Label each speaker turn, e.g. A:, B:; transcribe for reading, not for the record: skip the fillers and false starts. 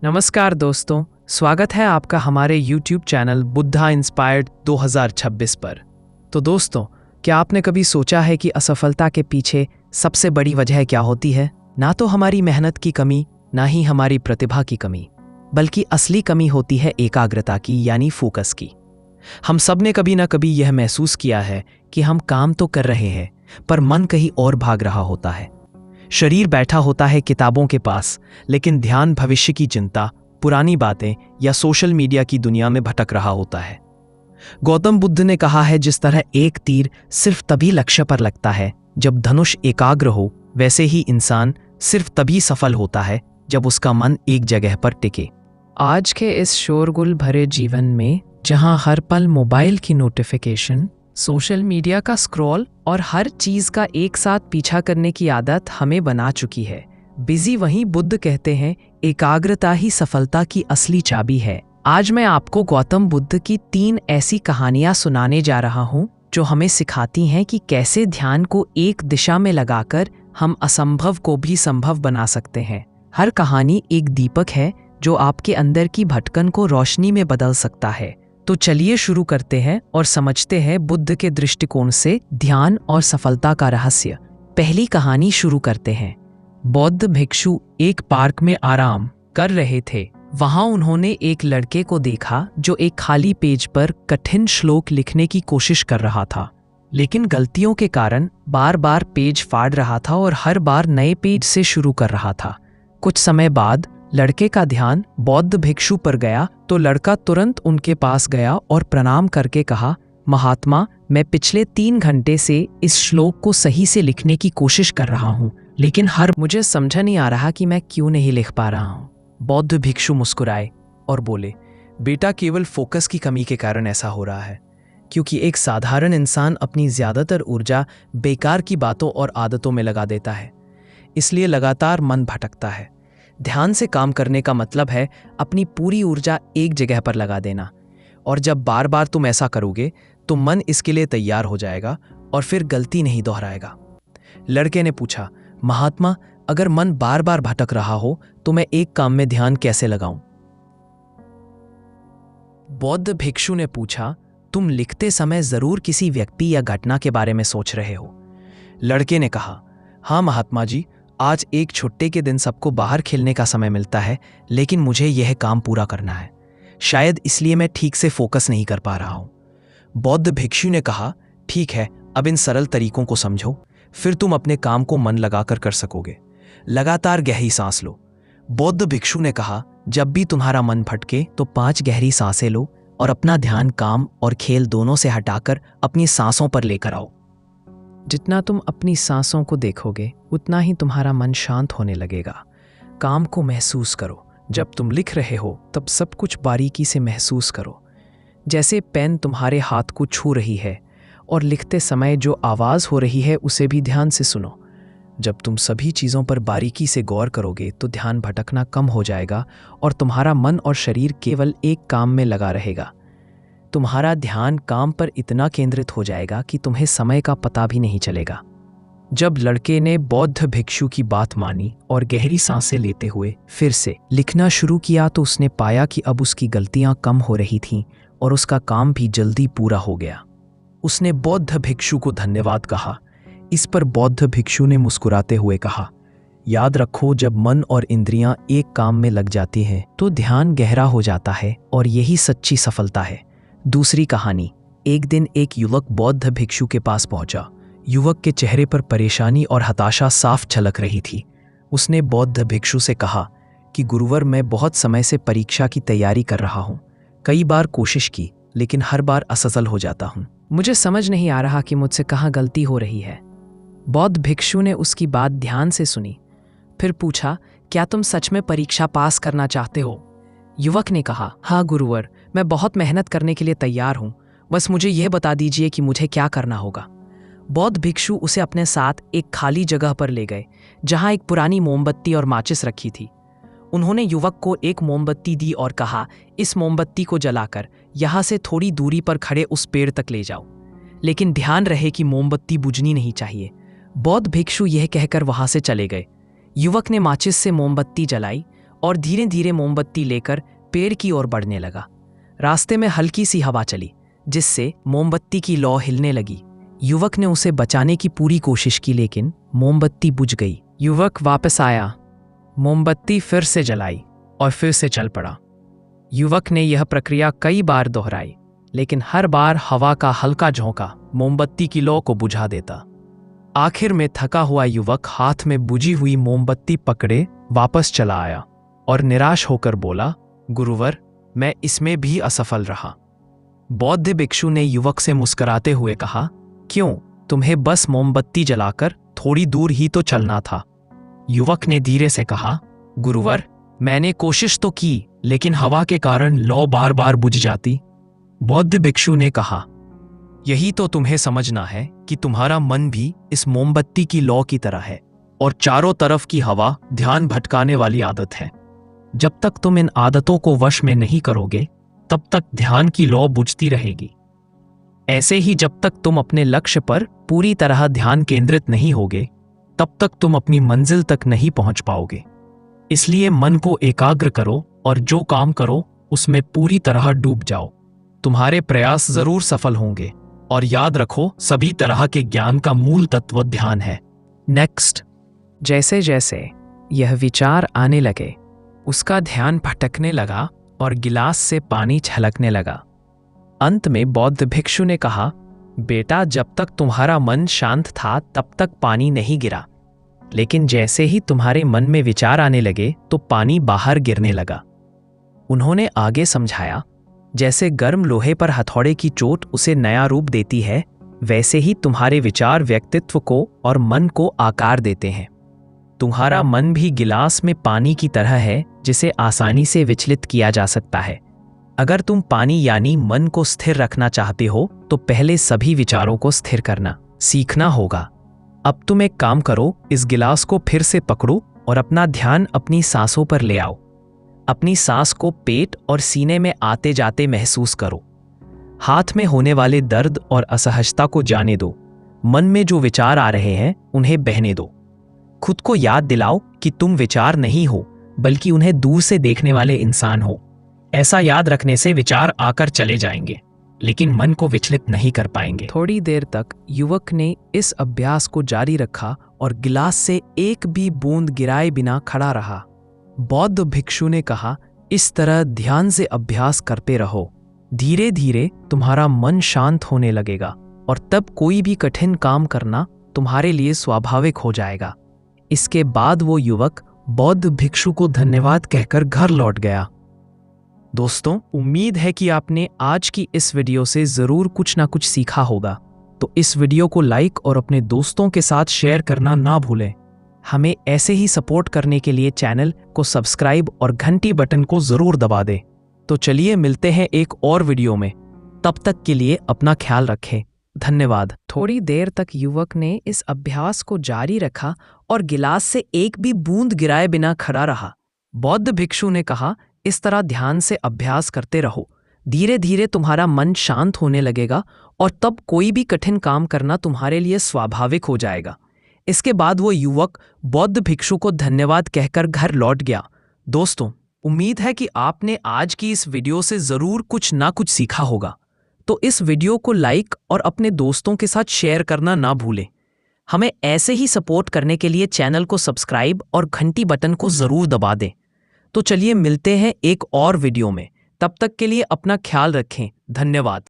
A: नमस्कार दोस्तों, स्वागत है आपका हमारे YouTube चैनल बुद्धा इंस्पायर्ड 2026 पर। तो दोस्तों, क्या आपने कभी सोचा है कि असफलता के पीछे सबसे बड़ी वजह क्या होती है? ना तो हमारी मेहनत की कमी, ना ही हमारी प्रतिभा की कमी, बल्कि असली कमी होती है एकाग्रता की, यानी फोकस की। हम सब ने कभी ना कभी यह महसूस किया है कि हम काम तो कर रहे हैं, पर मन कहीं और भाग रहा होता है। शरीर बैठा होता है किताबों के पास, लेकिन ध्यान भविष्य की चिंता, पुरानी बातें या सोशल मीडिया की दुनिया में भटक रहा होता है। गौतम बुद्ध ने कहा है, जिस तरह एक तीर सिर्फ तभी लक्ष्य पर लगता है जब धनुष एकाग्र हो, वैसे ही इंसान सिर्फ तभी सफल होता है जब उसका मन एक जगह पर टिके। आज के इस शोरगुल भरे जीवन में, जहां हर पल मोबाइल की नोटिफिकेशन, सोशल मीडिया का स्क्रॉल और हर चीज का एक साथ पीछा करने की आदत हमें बना चुकी है, बिजी वहीं बुद्ध कहते हैं, एकाग्रता ही सफलता की असली चाबी है। आज मैं आपको गौतम बुद्ध की 3 ऐसी कहानियां सुनाने जा रहा हूं जो हमें सिखाती हैं कि कैसे ध्यान को एक दिशा में लगाकर हम असंभव को भी संभव बना सकते हैं। हर कहानी एक दीपक है जो आपके अंदर की भटकन को रोशनी में बदल सकता है। तो चलिए शुरू करते हैं और समझते हैं बुद्ध के दृष्टिकोण से ध्यान और सफलता का रहस्य। पहली कहानी शुरू करते हैं। बौद्ध भिक्षु एक पार्क में आराम कर रहे थे। वहां उन्होंने एक लड़के को देखा जो एक खाली पेज पर कठिन श्लोक लिखने की कोशिश कर रहा था, लेकिन गलतियों के कारण बार बार पेज फाड़ रहा था और हर बार नए पेज से शुरू कर रहा था। कुछ समय बाद लड़के का ध्यान बौद्ध भिक्षु पर गया तो लड़का तुरंत उनके पास गया और प्रणाम करके कहा, महात्मा, मैं पिछले 3 घंटे से इस श्लोक को सही से लिखने की कोशिश कर रहा हूँ, लेकिन मुझे समझ नहीं आ रहा कि मैं क्यों नहीं लिख पा रहा हूँ। बौद्ध भिक्षु मुस्कुराए और बोले, बेटा, केवल फोकस की कमी के कारण ऐसा हो रहा है, क्योंकि एक साधारण इंसान अपनी ज्यादातर ऊर्जा बेकार की बातों और आदतों में लगा देता है, इसलिए लगातार मन भटकता है। ध्यान से काम करने का मतलब है अपनी पूरी ऊर्जा एक जगह पर लगा देना, और जब बार बार तुम ऐसा करोगे तो मन इसके लिए तैयार हो जाएगा और फिर गलती नहीं दोहराएगा। लड़के ने पूछा, महात्मा, अगर मन बार बार भटक रहा हो तो मैं एक काम में ध्यान कैसे लगाऊं? बौद्ध भिक्षु ने पूछा, तुम लिखते समय जरूर किसी व्यक्ति या घटना के बारे में सोच रहे हो? लड़के ने कहा, हाँ महात्मा जी, आज एक छुट्टी के दिन सबको बाहर खेलने का समय मिलता है, लेकिन मुझे यह काम पूरा करना है, शायद इसलिए मैं ठीक से फोकस नहीं कर पा रहा हूं। बौद्ध भिक्षु ने कहा, ठीक है, अब इन सरल तरीकों को समझो, फिर तुम अपने काम को मन लगाकर कर सकोगे। लगातार गहरी सांस लो। बौद्ध भिक्षु ने कहा, जब भी तुम्हारा मन भटके तो 5 गहरी सांसें लो और अपना ध्यान काम और खेल दोनों से हटाकर अपनी सांसों पर लेकर आओ। जितना तुम अपनी सांसों को देखोगे, उतना ही तुम्हारा मन शांत होने लगेगा। काम को महसूस करो। जब तुम लिख रहे हो तब सब कुछ बारीकी से महसूस करो, जैसे पेन तुम्हारे हाथ को छू रही है, और लिखते समय जो आवाज़ हो रही है उसे भी ध्यान से सुनो। जब तुम सभी चीज़ों पर बारीकी से गौर करोगे तो ध्यान भटकना कम हो जाएगा और तुम्हारा मन और शरीर केवल एक काम में लगा रहेगा। तुम्हारा ध्यान काम पर इतना केंद्रित हो जाएगा कि तुम्हें समय का पता भी नहीं चलेगा। जब लड़के ने बौद्ध भिक्षु की बात मानी और गहरी सांसें लेते हुए फिर से लिखना शुरू किया तो उसने पाया कि अब उसकी गलतियां कम हो रही थीं और उसका काम भी जल्दी पूरा हो गया। उसने बौद्ध भिक्षु को धन्यवाद कहा। इस पर बौद्ध भिक्षु ने मुस्कुराते हुए कहा, याद रखो, जब मन और इंद्रियां एक काम में लग जाती हैं तो ध्यान गहरा हो जाता है और यही सच्ची सफलता है। दूसरी कहानी। एक दिन एक युवक बौद्ध भिक्षु के पास पहुंचा। युवक के चेहरे पर परेशानी और हताशा साफ झलक रही थी। उसने बौद्ध भिक्षु से कहा कि गुरुवर, मैं बहुत समय से परीक्षा की तैयारी कर रहा हूँ। कई बार कोशिश की, लेकिन हर बार असफल हो जाता हूँ। मुझे समझ नहीं आ रहा कि मुझसे कहाँ गलती हो रही है। बौद्ध भिक्षु ने उसकी बात ध्यान से सुनी, फिर पूछा, क्या तुम सच में परीक्षा पास करना चाहते हो? युवक ने कहा, हाँ गुरुवर, मैं बहुत मेहनत करने के लिए तैयार हूँ, बस मुझे यह बता दीजिए कि मुझे क्या करना होगा। बौद्ध भिक्षु उसे अपने साथ एक खाली जगह पर ले गए, जहाँ एक पुरानी मोमबत्ती और माचिस रखी थी। उन्होंने युवक को एक मोमबत्ती दी और कहा, इस मोमबत्ती को जलाकर यहाँ से थोड़ी दूरी पर खड़े उस पेड़ तक ले जाओ, लेकिन ध्यान रहे कि मोमबत्ती बुझनी नहीं चाहिए। बौद्ध भिक्षु यह कहकर वहां से चले गए। युवक ने माचिस से मोमबत्ती जलाई और धीरे धीरे मोमबत्ती लेकर पेड़ की ओर बढ़ने लगा। रास्ते में हल्की सी हवा चली, जिससे मोमबत्ती की लौ हिलने लगी। युवक ने उसे बचाने की पूरी कोशिश की, लेकिन मोमबत्ती बुझ गई। युवक वापस आया, मोमबत्ती फिर से जलाई और फिर से चल पड़ा। युवक ने यह प्रक्रिया कई बार दोहराई, लेकिन हर बार हवा का हल्का झोंका मोमबत्ती की लौ को बुझा देता। आखिर में थका हुआ युवक हाथ में बुझी हुई मोमबत्ती पकड़े वापस चला आया और निराश होकर बोला, गुरुवर, मैं इसमें भी असफल रहा। बौद्ध भिक्षु ने युवक से मुस्कुराते हुए कहा, क्यों, तुम्हें बस मोमबत्ती जलाकर थोड़ी दूर ही तो चलना था। युवक ने धीरे से कहा, गुरुवर, मैंने कोशिश तो की, लेकिन हवा के कारण लौ बार बार बुझ जाती। बौद्ध भिक्षु ने कहा, यही तो तुम्हें समझना है कि तुम्हारा मन भी इस मोमबत्ती की लौ की तरह है और चारों तरफ की हवा ध्यान भटकाने वाली आदत है। जब तक तुम इन आदतों को वश में नहीं करोगे, तब तक ध्यान की लौ बुझती रहेगी। ऐसे ही जब तक तुम अपने लक्ष्य पर पूरी तरह ध्यान केंद्रित नहीं होगे, तब तक तुम अपनी मंजिल तक नहीं पहुंच पाओगे। इसलिए मन को एकाग्र करो और जो काम करो उसमें पूरी तरह डूब जाओ। तुम्हारे प्रयास जरूर सफल होंगे और याद रखो, सभी तरह के ज्ञान का मूल तत्व ध्यान है। नेक्स्ट। जैसे जैसे यह विचार आने लगे, उसका ध्यान भटकने लगा और गिलास से पानी छलकने लगा। अंत में बौद्ध भिक्षु ने कहा, बेटा, जब तक तुम्हारा मन शांत था तब तक पानी नहीं गिरा, लेकिन जैसे ही तुम्हारे मन में विचार आने लगे तो पानी बाहर गिरने लगा। उन्होंने आगे समझाया, जैसे गर्म लोहे पर हथौड़े की चोट उसे नया रूप देती है, वैसे ही तुम्हारे विचार व्यक्तित्व को और मन को आकार देते हैं। तुम्हारा मन भी गिलास में पानी की तरह है, जिसे आसानी से विचलित किया जा सकता है। अगर तुम पानी यानी मन को स्थिर रखना चाहते हो, तो पहले सभी विचारों को स्थिर करना सीखना होगा। अब तुम एक काम करो, इस गिलास को फिर से पकड़ो और अपना ध्यान अपनी सांसों पर ले आओ। अपनी सांस को पेट और सीने में आते जाते महसूस करो। हाथ में होने वाले दर्द और असहजता को जाने दो। मन में जो विचार आ रहे हैं उन्हें बहने दो। खुद को याद दिलाओ कि तुम विचार नहीं हो, बल्कि उन्हें दूर से देखने वाले इंसान हो। ऐसा याद रखने से विचार आकर चले जाएंगे, लेकिन मन को विचलित नहीं कर पाएंगे। थोड़ी देर तक युवक ने इस अभ्यास को जारी रखा और गिलास से एक भी बूंद गिराए बिना खड़ा रहा। बौद्ध भिक्षु ने कहा, इस तरह ध्यान से अभ्यास करते रहो। धीरे धीरे तुम्हारा मन शांत होने लगेगा और तब कोई भी कठिन काम करना तुम्हारे लिए स्वाभाविक हो जाएगा। इसके बाद वो युवक बौद्ध भिक्षु को धन्यवाद कहकर घर लौट गया। दोस्तों, उम्मीद है कि आपने आज की इस वीडियो से जरूर कुछ ना कुछ सीखा होगा। तो इस वीडियो को लाइक और अपने दोस्तों के साथ शेयर करना ना भूलें। हमें ऐसे ही सपोर्ट करने के लिए चैनल को सब्सक्राइब और घंटी बटन को जरूर दबा दें। तो चलिए मिलते हैं एक और वीडियो में। तब तक के लिए अपना ख्याल रखें। धन्यवाद। थोड़ी देर तक युवक ने इस अभ्यास को जारी रखा और गिलास से एक भी बूंद गिराए बिना खड़ा रहा। बौद्ध भिक्षु ने कहा, इस तरह ध्यान से अभ्यास करते रहो। धीरे धीरे तुम्हारा मन शांत होने लगेगा और तब कोई भी कठिन काम करना तुम्हारे लिए स्वाभाविक हो जाएगा। इसके बाद वो युवक बौद्ध भिक्षु को धन्यवाद कहकर घर लौट गया। दोस्तों, उम्मीद है कि आपने आज की इस वीडियो से जरूर कुछ ना कुछ सीखा होगा। तो इस वीडियो को लाइक और अपने दोस्तों के साथ शेयर करना ना भूलें। हमें ऐसे ही सपोर्ट करने के लिए चैनल को सब्सक्राइब और घंटी बटन को जरूर दबा दें। तो चलिए मिलते हैं एक और वीडियो में। तब तक के लिए अपना ख्याल रखें। धन्यवाद।